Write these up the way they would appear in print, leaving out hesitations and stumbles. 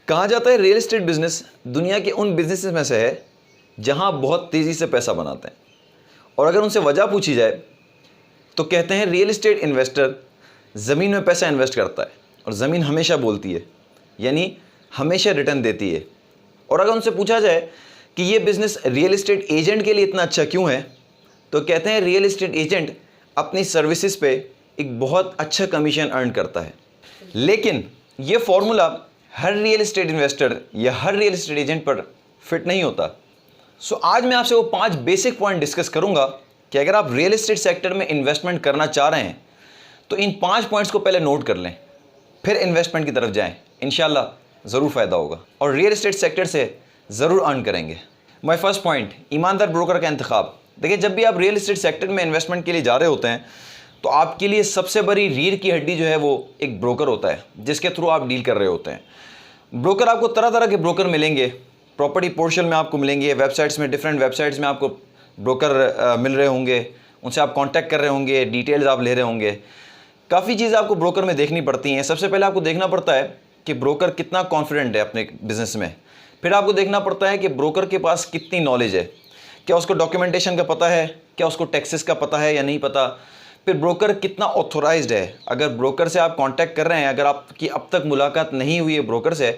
कहा जाता है रियल एस्टेट बिजनेस दुनिया के उन बिजनेसेस में से है जहां बहुत तेज़ी से पैसा बनाते हैं। और अगर उनसे वजह पूछी जाए तो कहते हैं रियल एस्टेट इन्वेस्टर ज़मीन में पैसा इन्वेस्ट करता है और ज़मीन हमेशा बोलती है, यानी हमेशा रिटर्न देती है। और अगर उनसे पूछा जाए कि ये बिज़नेस रियल एस्टेट एजेंट के लिए इतना अच्छा क्यों है, तो कहते हैं रियल एस्टेट एजेंट अपनी सर्विसेज पे एक बहुत अच्छा कमीशन अर्न करता है। लेकिन ये फॉर्मूला हर रियल एस्टेट इन्वेस्टर या हर रियल एस्टेट एजेंट पर फिट नहीं होता। सो आज मैं आपसे वो 5 बेसिक पॉइंट डिस्कस करूंगा कि अगर आप रियल एस्टेट सेक्टर में इन्वेस्टमेंट करना चाह रहे हैं तो इन 5 पॉइंट्स को पहले नोट कर लें, फिर इन्वेस्टमेंट की तरफ जाएं। इंशाल्लाह ज़रूर फ़ायदा होगा और रियल एस्टेट सेक्टर से ज़रूर अर्न करेंगे। माय फर्स्ट पॉइंट, ईमानदार ब्रोकर का इंतखाब। देखिए, जब भी आप रियल एस्टेट सेक्टर में इन्वेस्टमेंट के लिए जा रहे होते हैं तो आपके लिए सबसे बड़ी रीढ़ की हड्डी जो है वो एक ब्रोकर होता है जिसके थ्रू आप डील कर रहे होते हैं। ब्रोकर, आपको तरह तरह के ब्रोकर मिलेंगे, प्रॉपर्टी पोर्टल में आपको मिलेंगे, वेबसाइट्स में, डिफरेंट वेबसाइट्स में आपको ब्रोकर मिल रहे होंगे, उनसे आप कांटेक्ट कर रहे होंगे, डिटेल्स आप ले रहे होंगे। काफ़ी चीज़ें आपको ब्रोकर में देखनी पड़ती हैं। सबसे पहले आपको देखना पड़ता है कि ब्रोकर कितना कॉन्फिडेंट है अपने बिजनेस में। फिर आपको देखना पड़ता है कि ब्रोकर के पास कितनी नॉलेज है, क्या उसको डॉक्यूमेंटेशन का पता है, क्या उसको टैक्सेस का पता है या नहीं पता। फिर ब्रोकर कितना ऑथोराइज्ड है। अगर ब्रोकर से आप कांटेक्ट कर रहे हैं, अगर आपकी अब तक मुलाकात नहीं हुई है ब्रोकर से,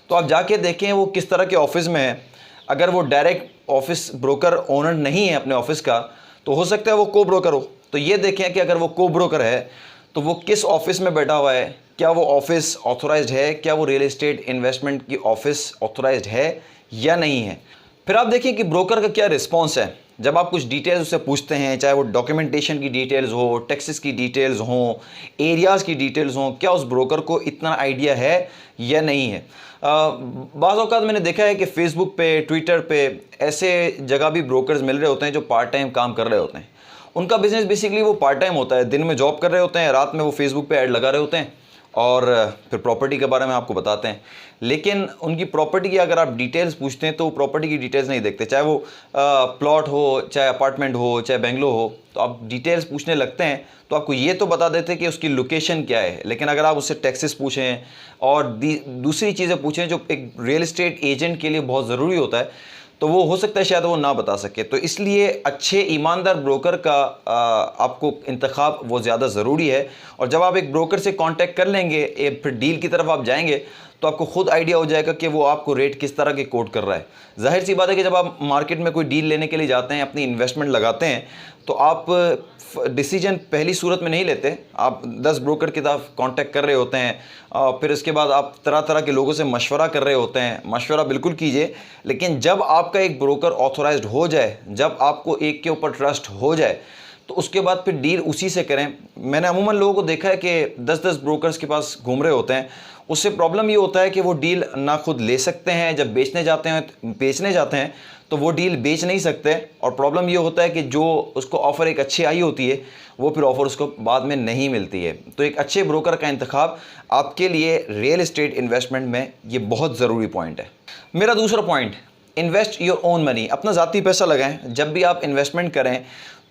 तो आप जाके देखें वो किस तरह के ऑफिस में है। अगर वो डायरेक्ट ऑफिस ब्रोकर ओनर नहीं है अपने ऑफिस का, तो हो सकता है वो को ब्रोकर हो। तो ये देखें कि अगर वो को ब्रोकर है तो वो किस ऑफिस में बैठा हुआ है, क्या वो ऑफिस ऑथोराइज्ड है, क्या वो रियल एस्टेट इन्वेस्टमेंट की ऑफिस ऑथोराइज्ड है या नहीं है। फिर आप देखिए कि ब्रोकर का क्या रिस्पॉन्स है। जब आप कुछ डिटेल्स उससे पूछते हैं, चाहे वो डॉक्यूमेंटेशन की डिटेल्स हो, टैक्सेस की डिटेल्स हों, एरियाज़ की डिटेल्स हों, क्या उस ब्रोकर को इतना आइडिया है या नहीं है। बाज़ औक़ात मैंने देखा है कि फ़ेसबुक पे, ट्विटर पे ऐसे जगह भी ब्रोकर्स मिल रहे होते हैं जो पार्ट टाइम काम कर रहे होते हैं। उनका बिज़नेस बेसिकली वो पार्ट टाइम होता है, दिन में जॉब कर रहे होते हैं, रात में वो फेसबुक पे ऐड लगा रहे होते हैं और फिर प्रॉपर्टी के बारे में आपको बताते हैं। लेकिन उनकी प्रॉपर्टी की अगर आप डिटेल्स पूछते हैं तो वो प्रॉपर्टी की डिटेल्स नहीं देखते, चाहे वो प्लॉट हो, चाहे अपार्टमेंट हो, चाहे बेंगलो हो। तो आप डिटेल्स पूछने लगते हैं तो आपको ये तो बता देते हैं कि उसकी लोकेशन क्या है, लेकिन अगर आप उससे टैक्सेस पूछें और दूसरी चीज़ें पूछें जो एक रियल एस्टेट एजेंट के लिए बहुत ज़रूरी होता है, तो वो हो सकता है शायद वो ना बता सके। तो इसलिए अच्छे ईमानदार ब्रोकर का आपको इंतखाब वो ज़्यादा ज़रूरी है। और जब आप एक ब्रोकर से कांटेक्ट कर लेंगे, फिर डील की तरफ आप जाएंगे, तो आपको खुद आइडिया हो जाएगा कि वो आपको रेट किस तरह के कोट कर रहा है। जाहिर सी बात है कि जब आप मार्केट में कोई डील लेने के लिए जाते हैं, अपनी इन्वेस्टमेंट लगाते हैं, तो आप डिसीजन पहली सूरत में नहीं लेते। आप 10 ब्रोकर के साथ कांटेक्ट कर रहे होते हैं, फिर इसके बाद आप तरह तरह के लोगों से मशवरा कर रहे होते हैं। मशवरा बिल्कुल कीजिए, लेकिन जब आपका एक ब्रोकर ऑथोराइज्ड हो जाए, जब आपको एक के ऊपर ट्रस्ट हो जाए, तो उसके बाद फिर डील उसी से करें। मैंने अमूमन लोगों को देखा है कि 10-10 ब्रोकर्स के पास घूम रहे होते हैं। उससे प्रॉब्लम ये होता है कि वो डील ना खुद ले सकते हैं, जब बेचने जाते हैं तो वो डील बेच नहीं सकते। और प्रॉब्लम ये होता है कि जो उसको ऑफ़र एक अच्छी आई होती है, वो फिर ऑफ़र उसको बाद में नहीं मिलती है। तो एक अच्छे ब्रोकर का इंतखाब आपके लिए रियल एस्टेट इन्वेस्टमेंट में ये बहुत ज़रूरी पॉइंट है। मेरा दूसरा point, invest your own money. अपना ज़ाती पैसा लगाएं। जब भी आप इन्वेस्टमेंट करें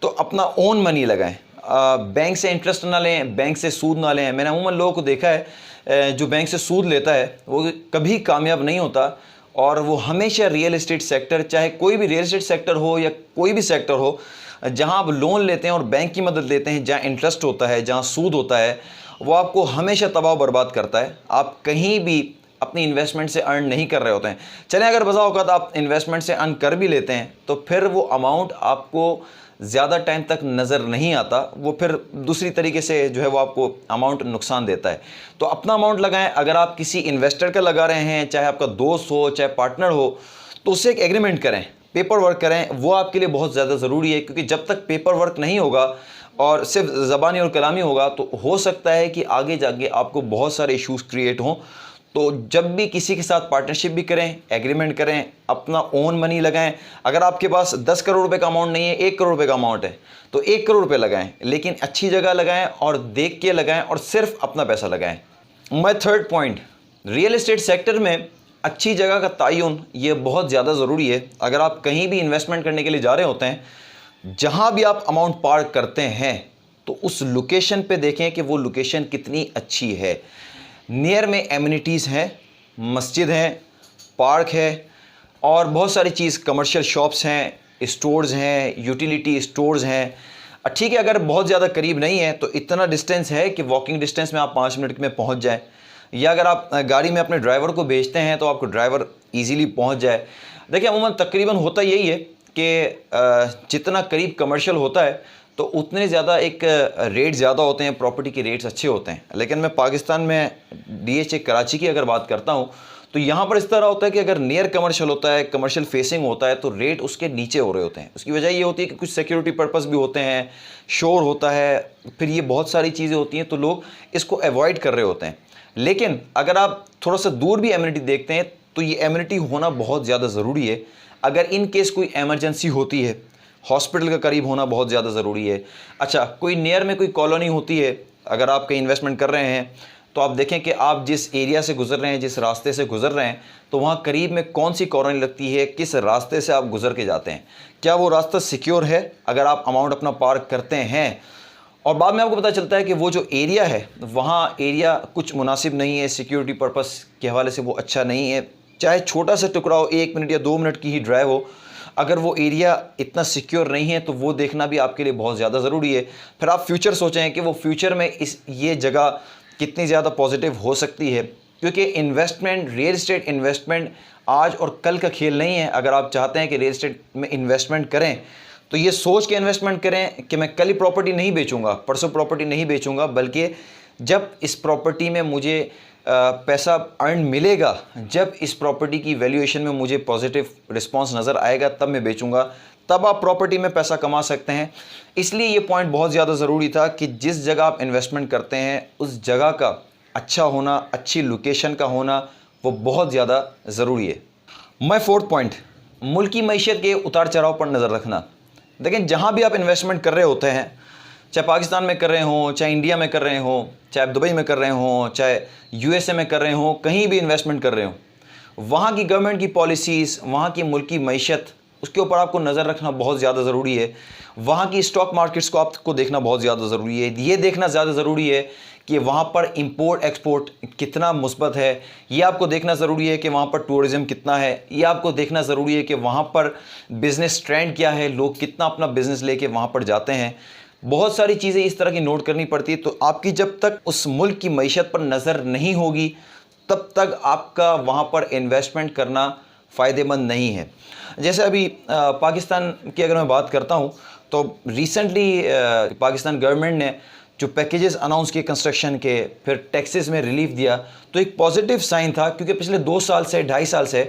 तो अपना ओन मनी लगाएं। बैंक से इंटरेस्ट ना लें, बैंक से सूद ना लें। मैंने अमूमन लोगों को देखा है जो बैंक से सूद लेता है वो कभी कामयाब नहीं होता, और वो हमेशा रियल एस्टेट सेक्टर, चाहे कोई भी रियल एस्टेट सेक्टर हो या कोई भी सेक्टर हो, जहां आप लोन लेते हैं और बैंक की मदद लेते हैं, जहां इंटरेस्ट होता है, जहां सूद होता है, वो आपको हमेशा तबाह बर्बाद करता है। आप कहीं भी अपनी इन्वेस्टमेंट से अर्न नहीं कर रहे होते हैं। चलें, अगर बज़ा औक़ात आप इन्वेस्टमेंट से अर्न कर भी लेते हैं तो फिर वो अमाउंट आपको ज़्यादा टाइम तक नज़र नहीं आता, वो फिर दूसरी तरीके से जो है वो आपको अमाउंट नुकसान देता है। तो अपना अमाउंट लगाएं। अगर आप किसी इन्वेस्टर का लगा रहे हैं, चाहे आपका दोस्त हो, चाहे पार्टनर हो, तो उससे एक एग्रीमेंट करें, पेपर वर्क करें। वो आपके लिए बहुत ज़्यादा ज़रूरी है, क्योंकि जब तक पेपर वर्क नहीं होगा और सिर्फ ज़बानी और कलामी होगा, तो हो सकता है कि आगे जाके आपको बहुत सारे इश्यूज़ क्रिएट हों। तो जब भी किसी के साथ पार्टनरशिप भी करें, एग्रीमेंट करें, अपना ओन मनी लगाएं। अगर आपके पास 10 करोड़ रुपए का अमाउंट नहीं है, 1 करोड़ रुपए का अमाउंट है, तो 1 करोड़ रुपए लगाएं, लेकिन अच्छी जगह लगाएं और देख के लगाएं और सिर्फ अपना पैसा लगाएं। My third point, real estate sector में अच्छी जगह का तयन ये बहुत ज़्यादा ज़रूरी है। अगर आप कहीं भी इन्वेस्टमेंट करने के लिए जा रहे होते हैं, जहाँ भी आप अमाउंट पार्क करते हैं, तो उस लोकेशन पे देखें कि वो लोकेशन कितनी अच्छी है। नियर में एमिनिटीज़ हैं, मस्जिद हैं, पार्क है और बहुत सारी चीज़, कमर्शियल शॉप्स हैं, स्टोर्स हैं, यूटिलिटी स्टोर्स हैं। ठीक है, अगर बहुत ज़्यादा करीब नहीं है तो इतना डिस्टेंस है कि वॉकिंग डिस्टेंस में आप 5 मिनट में पहुंच जाए, या अगर आप गाड़ी में अपने ड्राइवर को भेजते हैं तो आपको ड्राइवर इजीली पहुंच जाए। देखिए, अमूमन तकरीबन होता यही है कि जितना करीब कमर्शियल होता है तो उतने ज़्यादा एक रेट ज़्यादा होते हैं, प्रॉपर्टी के रेट्स अच्छे होते हैं। लेकिन मैं पाकिस्तान में DHA कराची की अगर बात करता हूँ तो यहाँ पर इस तरह होता है कि अगर नियर कमर्शियल होता है, कमर्शियल फेसिंग होता है, तो रेट उसके नीचे हो रहे होते हैं। उसकी वजह ये होती है कि कुछ सिक्योरिटी पर्पस भी होते हैं, शोर होता है, फिर ये बहुत सारी चीज़ें होती हैं, तो लोग इसको अवॉइड कर रहे होते हैं। लेकिन अगर आप थोड़ा सा दूर भी एमिनिटी देखते हैं तो ये एमिनिटी होना बहुत ज़्यादा ज़रूरी है। अगर इन केस कोई एमरजेंसी होती है, हॉस्पिटल का करीब होना बहुत ज़्यादा ज़रूरी है। अच्छा, कोई नियर में कोई कॉलोनी होती है, अगर आप कहीं इन्वेस्टमेंट कर रहे हैं तो आप देखें कि आप जिस एरिया से गुजर रहे हैं, जिस रास्ते से गुजर रहे हैं, तो वहाँ करीब में कौन सी कॉलोनी लगती है, किस रास्ते से आप गुजर के जाते हैं, क्या वो रास्ता सिक्योर है अगर आप अमाउंट अपना पार्क करते हैं। और बाद में आपको पता चलता है कि वो जो एरिया है वहाँ एरिया कुछ मुनासिब नहीं है, सिक्योरिटी पर्पस के हवाले से वो अच्छा नहीं है। चाहे छोटा सा टुकड़ा हो, 1 मिनट या 2 मिनट की ही ड्राइव हो, अगर वो एरिया इतना सिक्योर नहीं है तो वो देखना भी आपके लिए बहुत ज़्यादा ज़रूरी है। फिर आप फ्यूचर सोचें कि वो फ्यूचर में ये जगह कितनी ज़्यादा पॉजिटिव हो सकती है, क्योंकि इन्वेस्टमेंट, रियल इस्टेट इन्वेस्टमेंट आज और कल का खेल नहीं है। अगर आप चाहते हैं कि रियल इस्टेट में इन्वेस्टमेंट करें तो ये सोच के इन्वेस्टमेंट करें कि मैं कल ही प्रॉपर्टी नहीं बेचूंगा, परसों प्रॉपर्टी नहीं बेचूंगा, बल्कि जब इस प्रॉपर्टी में मुझे पैसा अर्न मिलेगा, जब इस प्रॉपर्टी की वैल्यूएशन में मुझे पॉजिटिव रिस्पांस नज़र आएगा, तब मैं बेचूंगा, तब आप प्रॉपर्टी में पैसा कमा सकते हैं। इसलिए ये पॉइंट बहुत ज़्यादा ज़रूरी था कि जिस जगह आप इन्वेस्टमेंट करते हैं उस जगह का अच्छा होना, अच्छी लोकेशन का होना, वो बहुत ज़्यादा ज़रूरी है। माय 4th पॉइंट, मुल्की मईशत के उतार चढ़ाव पर नज़र रखना। लेकिन जहाँ भी आप इन्वेस्टमेंट कर रहे होते हैं, चाहे पाकिस्तान में कर रहे हों, चाहे इंडिया में कर रहे हों, चाहे दुबई में कर रहे हों, चाहे USA में कर रहे हों, कहीं भी इन्वेस्टमेंट कर रहे हों, वहाँ की गवर्नमेंट की पॉलिसीज़, वहाँ की मुल्की मईशत, उसके ऊपर आपको नज़र रखना बहुत ज़्यादा ज़रूरी है। वहाँ की स्टॉक मार्केट्स को आपको देखना बहुत ज़्यादा ज़रूरी है। ये देखना ज़्यादा ज़रूरी है कि वहाँ पर इंपोर्ट एक्सपोर्ट कितना मुस्बत है। ये आपको देखना ज़रूरी है कि वहाँ पर टूरिज़म कितना है। ये आपको देखना ज़रूरी है कि वहाँ पर बिज़नेस ट्रेंड क्या है, लोग कितना अपना बिज़नेस लेके वहाँ पर जाते हैं। बहुत सारी चीज़ें इस तरह की नोट करनी पड़ती है। तो आपकी जब तक उस मुल्क की मईशत पर नज़र नहीं होगी तब तक आपका वहाँ पर इन्वेस्टमेंट करना फ़ायदेमंद नहीं है। जैसे अभी पाकिस्तान की अगर मैं बात करता हूँ तो रिसेंटली पाकिस्तान गवर्नमेंट ने जो पैकेजेस अनाउंस किए कंस्ट्रक्शन के, फिर टैक्सेस में रिलीफ दिया, तो एक पॉजिटिव साइन था, क्योंकि पिछले 2 साल से, 2.5 साल से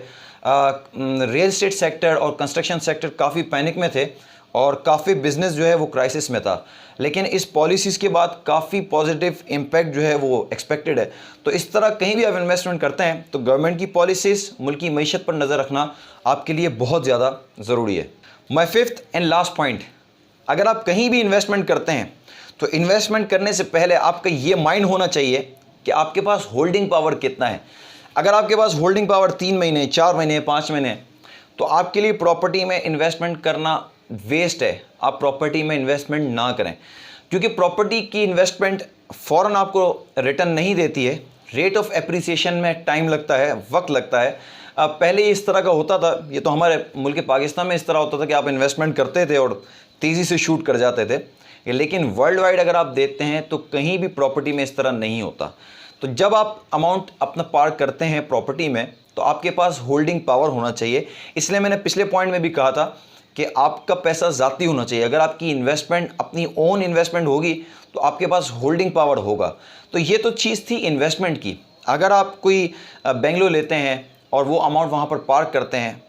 रियल इस्टेट सेक्टर और कंस्ट्रक्शन सेक्टर काफ़ी पैनिक में थे और काफ़ी बिजनेस जो है वो क्राइसिस में था। लेकिन इस पॉलिसीज़ के बाद काफ़ी पॉजिटिव इम्पैक्ट जो है वो एक्सपेक्टेड है। तो इस तरह कहीं भी आप इन्वेस्टमेंट करते हैं तो गवर्नमेंट की पॉलिसीज़, मुल्क की मईशत पर नज़र रखना आपके लिए बहुत ज़्यादा ज़रूरी है। My 5th and last point, अगर आप कहीं भी इन्वेस्टमेंट करते हैं तो इन्वेस्टमेंट करने से पहले आपका ये माइंड होना चाहिए कि आपके पास होल्डिंग पावर कितना है। अगर आपके पास होल्डिंग पावर 3 महीने, 4 महीने, 5 महीने, तो आपके लिए प्रॉपर्टी में इन्वेस्टमेंट करना वेस्ट है। आप प्रॉपर्टी में इन्वेस्टमेंट ना करें, क्योंकि प्रॉपर्टी की इन्वेस्टमेंट फ़ौरन आपको रिटर्न नहीं देती है। रेट ऑफ एप्रिसिएशन में टाइम लगता है, वक्त लगता है। पहले इस तरह का होता था, ये तो हमारे मुल्क पाकिस्तान में इस तरह होता था कि आप इन्वेस्टमेंट करते थे और तेज़ी से शूट कर जाते थे। लेकिन वर्ल्ड वाइड अगर आप देखते हैं तो कहीं भी प्रॉपर्टी में इस तरह नहीं होता। तो जब आप अमाउंट अपना पार्क करते हैं प्रॉपर्टी में तो आपके पास होल्डिंग पावर होना चाहिए। इसलिए मैंने पिछले पॉइंट में भी कहा था कि आपका पैसा ज़ाती होना चाहिए। अगर आपकी इन्वेस्टमेंट अपनी ओन इन्वेस्टमेंट होगी तो आपके पास होल्डिंग पावर होगा। तो ये तो चीज़ थी इन्वेस्टमेंट की। अगर आप कोई बेंगलोर लेते हैं और वो अमाउंट वहाँ पर पार्क करते हैं,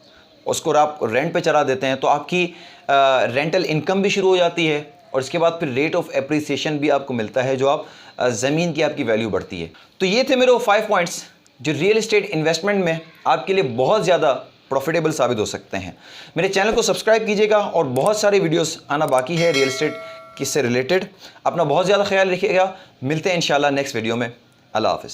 उसको आप रेंट पे चला देते हैं, तो आपकी रेंटल इनकम भी शुरू हो जाती है और इसके बाद फिर रेट ऑफ एप्रिसिएशन भी आपको मिलता है, जो आप ज़मीन की आपकी वैल्यू बढ़ती है। तो ये थे मेरे वो 5 पॉइंट्स जो रियल इस्टेट इन्वेस्टमेंट में आपके लिए बहुत ज़्यादा प्रॉफिटेबल साबित हो सकते हैं। मेरे चैनल को सब्सक्राइब कीजिएगा और बहुत सारे वीडियोस आना बाकी है रियल इस्टेट किससे रिलेटेड। अपना बहुत ज़्यादा ख्याल रखिएगा। मिलते हैं इंशाल्लाह नेक्स्ट वीडियो में। अल्लाह हाफ़िज़।